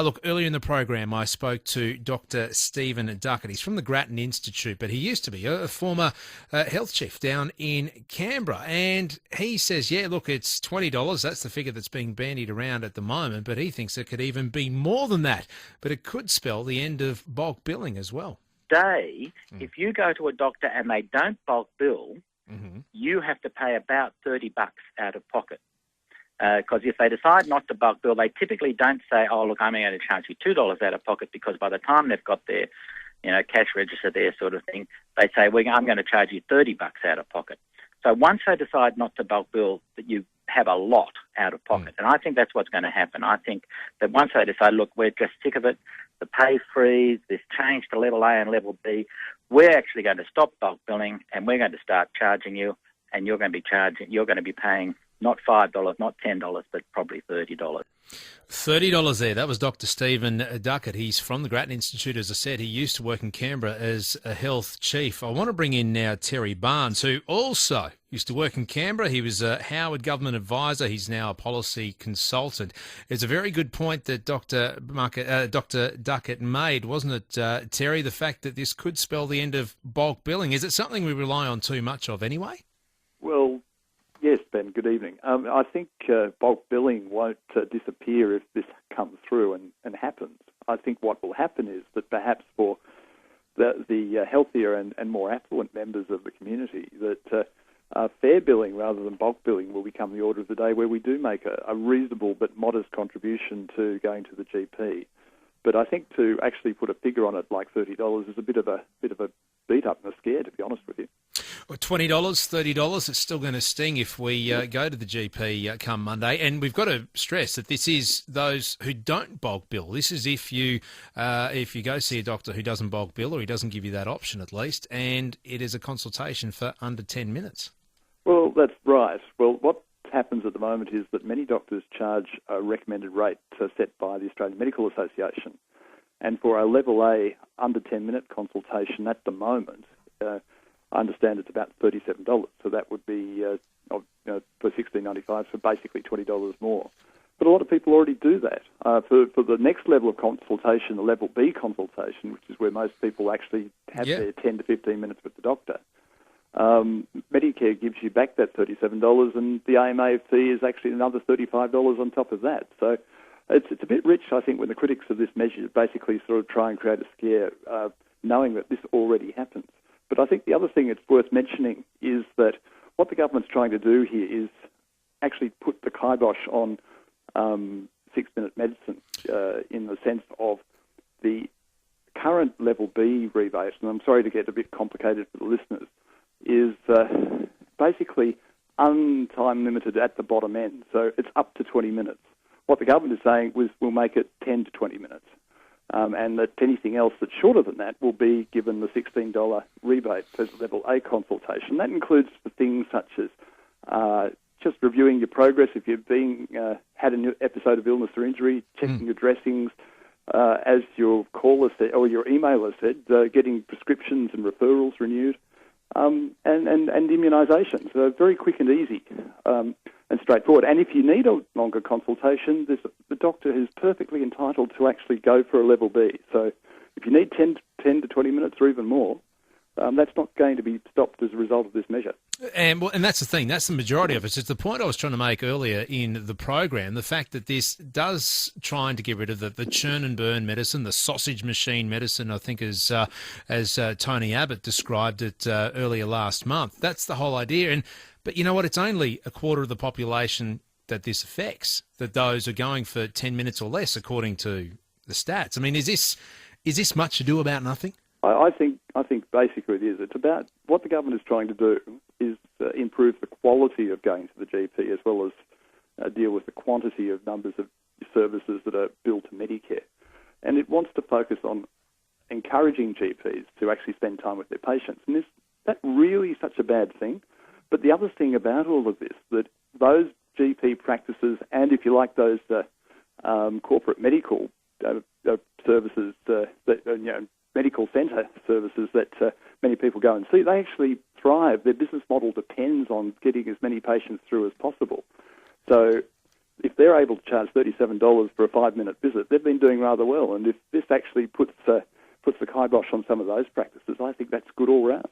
Look, earlier in the program, I spoke to Dr. Stephen Duckett. He's from the Grattan Institute, but he used to be a former health chief down in Canberra. And he says, yeah, look, it's $20. That's the figure that's being bandied around at the moment, but he thinks it could even be more than that. But it could spell the end of bulk billing as well. If you go to a doctor and they don't bulk bill, you have to pay about $30 out of pocket. Because if they decide not to bulk bill, they typically don't say, oh, look, I'm going to charge you $2 out of pocket, because by the time they've got their cash register there sort of thing, they say, well, I'm going to charge you $30 out of pocket. So once they decide not to bulk bill, that you have a lot out of pocket. And I think that's what's going to happen. I think that once they decide, look, we're just sick of it, the pay freeze, this change to level A and level B, we're actually going to stop bulk billing and we're going to start charging you, and you're going to be paying not $5, not $10, but probably $30. $30 there. That was Dr. Stephen Duckett. He's from the Grattan Institute, as I said. He used to work in Canberra as a health chief. I want to bring in now Terry Barnes, who also used to work in Canberra. He was a Howard government advisor. He's now a policy consultant. It's a very good point that Dr. Duckett made, wasn't it, Terry, the fact that this could spell the end of bulk billing. Is it something we rely on too much of anyway? Well, yes, Ben, good evening. I think bulk billing won't disappear if this comes through and happens. I think what will happen is that perhaps for the healthier and more affluent members of the community, that fair billing rather than bulk billing will become the order of the day, where we do make a reasonable but modest contribution to going to the GP. But I think to actually put a figure on it like $30 is a bit of a beat up and a scare, to be honest with you. Well, $20, $30, it's still going to sting if we go to the GP come Monday. And we've got to stress that this is those who don't bulk bill. This is if you go see a doctor who doesn't bulk bill, or he doesn't give you that option at least, and it is a consultation for under 10 minutes. Well, that's right. Well, what happens at the moment is that many doctors charge a recommended rate set by the Australian Medical Association. And for a level A under 10-minute consultation at the moment, I understand it's about $37. So that would be for $16.95, so basically $20 more. But a lot of people already do that. For the next level of consultation, the level B consultation, which is where most people actually have their 10 to 15 minutes with the doctor, Medicare gives you back that $37, and the AMA fee is actually another $35 on top of that. So it's a bit rich, I think, when the critics of this measure basically sort of try and create a scare, knowing that this already happens. But I think the other thing it's worth mentioning is that what the government's trying to do here is actually put the kibosh on 6-minute medicine in the sense of the current level B rebate, and I'm sorry to get a bit complicated for the listeners, is basically untime limited at the bottom end. So it's up to 20 minutes. What the government is saying was we'll make it 10 to 20 minutes. And that anything else that's shorter than that will be given the $16 rebate for level A consultation. That includes for things such as just reviewing your progress if you've had an episode of illness or injury, checking your dressings, as your caller said, or your emailer said, getting prescriptions and referrals renewed, and immunisations. So very quick and easy and straightforward. And if you need a longer consultation, the doctor is perfectly entitled to actually go for a level B. So if you need 10 to 20 minutes or even more, that's not going to be stopped as a result of this measure. And that's the thing. That's the majority of it. It's the point I was trying to make earlier in the program, the fact that this does trying to get rid of the churn and burn medicine, the sausage machine medicine, I think as Tony Abbott described it earlier last month. That's the whole idea. But you know what? It's only a quarter of the population that this affects, that those are going for 10 minutes or less, according to the stats. I mean, is this much ado about nothing? I think basically it is. It's about what the government is trying to do is improve the quality of going to the GP, as well as deal with the quantity of numbers of services that are billed to Medicare. And it wants to focus on encouraging GPs to actually spend time with their patients. And is that really such a bad thing? But the other thing about all of this, that those GP practices and, if you like, those corporate medical services, medical centre services that many people go and see, they actually thrive. Their business model depends on getting as many patients through as possible. So if they're able to charge $37 for a 5-minute visit, they've been doing rather well. And if this actually puts the kibosh on some of those practices, I think that's good all round.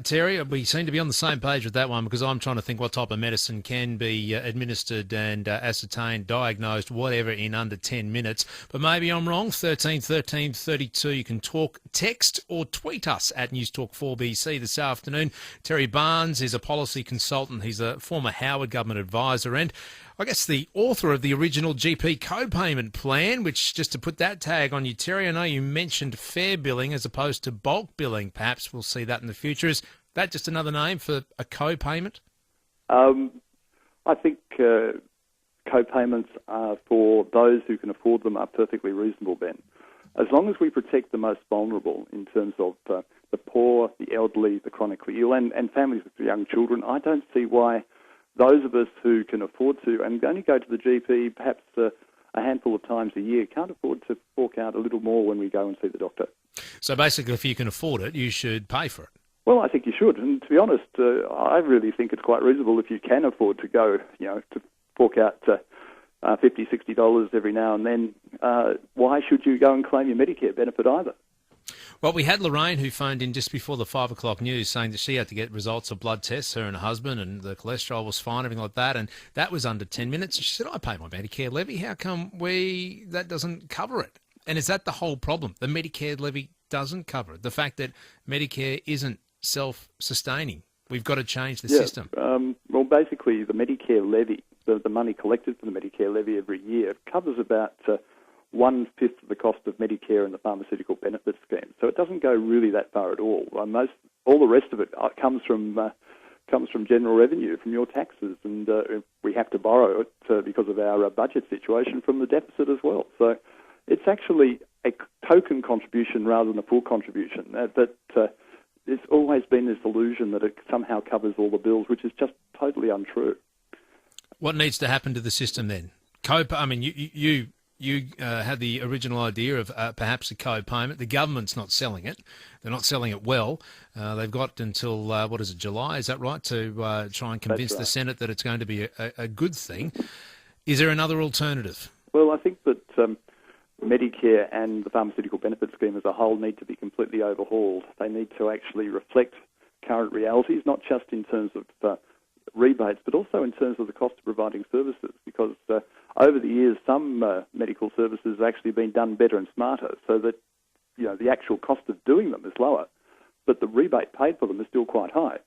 Terry, we seem to be on the same page with that one, because I'm trying to think what type of medicine can be administered and ascertained, diagnosed, whatever, in under 10 minutes. But maybe I'm wrong. 13 13 32. You can talk, text or tweet us at Newstalk4BC this afternoon. Terry Barnes is a policy consultant. He's a former Howard government advisor and I guess the author of the original GP co-payment plan, which, just to put that tag on you, Terry, I know you mentioned fair billing as opposed to bulk billing. Perhaps we'll see that in the future. Is that just another name for a co-payment? I think co-payments are for those who can afford them are perfectly reasonable, Ben. As long as we protect the most vulnerable in terms of the poor, the elderly, the chronically ill, and families with young children, I don't see why those of us who can afford to and only go to the GP perhaps a handful of times a year can't afford to fork out a little more when we go and see the doctor. So basically, if you can afford it, you should pay for it. Well, I think you should. And to be honest, I really think it's quite reasonable if you can afford to go, to fork out $50, $60 every now and then. Why should you go and claim your Medicare benefit either? Well, we had Lorraine who phoned in just before the 5 o'clock news saying that she had to get results of blood tests, her and her husband, and the cholesterol was fine, everything like that, and that was under 10 minutes. She said, I pay my Medicare levy. How come that doesn't cover it? And is that the whole problem? The Medicare levy doesn't cover it. The fact that Medicare isn't self-sustaining. We've got to change the system. Well, basically, the Medicare levy, the money collected from the Medicare levy every year, covers about 1/5 of the cost of Medicare and the pharmaceutical benefit scheme. So it doesn't go really that far at all. All the rest of it comes from general revenue, from your taxes, and we have to borrow it because of our budget situation from the deficit as well. So it's actually a token contribution rather than a full contribution. There's always been this illusion that it somehow covers all the bills, which is just totally untrue. What needs to happen to the system then? You had the original idea of perhaps a co-payment. The government's not selling it. They're not selling it well. They've got until, July, is that right, to try and convince the Senate that it's going to be a good thing. Is there another alternative? Well, I think that Medicare and the pharmaceutical benefit scheme as a whole need to be completely overhauled. They need to actually reflect current realities, not just in terms of rebates, but also in terms of the cost of providing services, because over the years some medical services have actually been done better and smarter, so that the actual cost of doing them is lower, but the rebate paid for them is still quite high.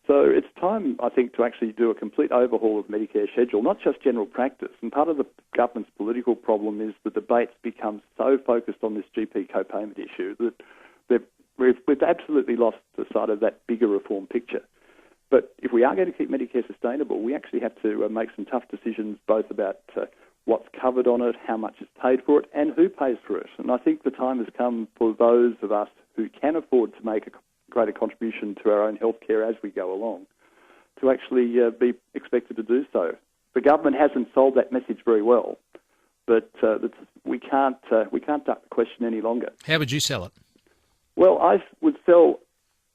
So it's time, I think, to actually do a complete overhaul of Medicare schedule, not just general practice. And part of the government's political problem is the debates become so focused on this GP co-payment issue that we've absolutely lost sight of that bigger reform picture. But if we are going to keep Medicare sustainable, we actually have to make some tough decisions both about what's covered on it, how much is paid for it, and who pays for it. And I think the time has come for those of us who can afford to make a greater contribution to our own healthcare as we go along to actually be expected to do so. The government hasn't sold that message very well, but we can't duck the question any longer. How would you sell it? Well, I would sell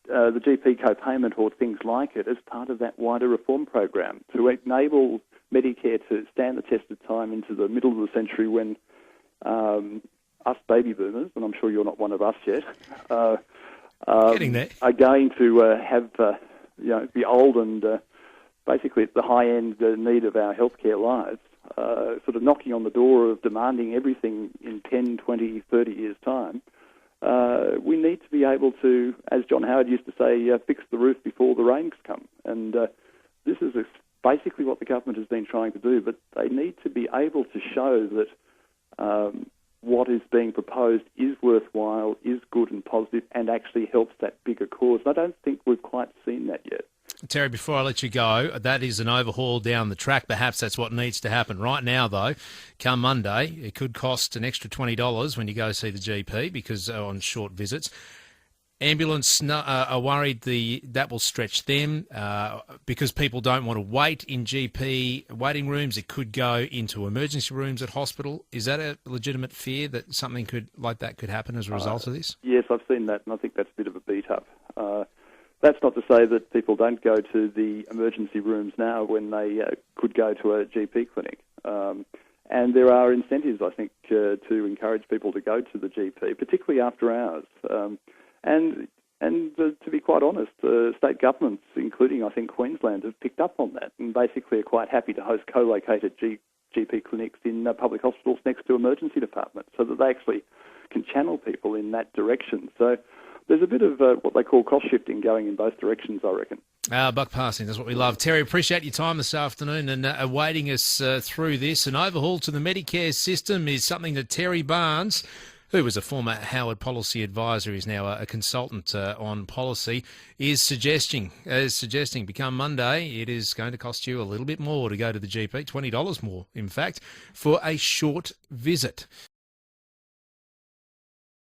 the GP co-payment or things like it as part of that wider reform program to enable Medicare to stand the test of time into the middle of the century when us baby boomers, and I'm sure you're not one of us yet, getting there, are going to have be old and basically at the high end need of our healthcare lives, sort of knocking on the door of demanding everything in 10, 20, 30 years' time. We need to be able to, as John Howard used to say, fix the roof before the rains come. And this is basically what the government has been trying to do, but they need to be able to show that what is being proposed is worthwhile, is good and positive, and actually helps that bigger cause. And I don't think we've quite seen that yet. Terry, before I let you go, that is an overhaul down the track. Perhaps that's what needs to happen. Right now, though, come Monday, it could cost an extra $20 when you go see the GP because on short visits. Ambulance are worried that will stretch them because people don't want to wait in GP waiting rooms. It could go into emergency rooms at hospital. Is that a legitimate fear that something like that could happen as a result of this? Yes, I've seen that, and I think that's a bit of a beat-up. That's not to say that people don't go to the emergency rooms now when they could go to a GP clinic. And there are incentives, I think, to encourage people to go to the GP, particularly after hours. And to be quite honest, state governments, including, I think, Queensland, have picked up on that and basically are quite happy to host co-located GP clinics in public hospitals next to emergency departments so that they actually can channel people in that direction. So there's a bit of what they call cost shifting going in both directions, I reckon. Buck passing, that's what we love. Terry, appreciate your time this afternoon and awaiting us through this. An overhaul to the Medicare system is something that Terry Barnes, who was a former Howard policy advisor, is now a consultant on policy, is suggesting become Monday, it is going to cost you a little bit more to go to the GP, $20 more, in fact, for a short visit.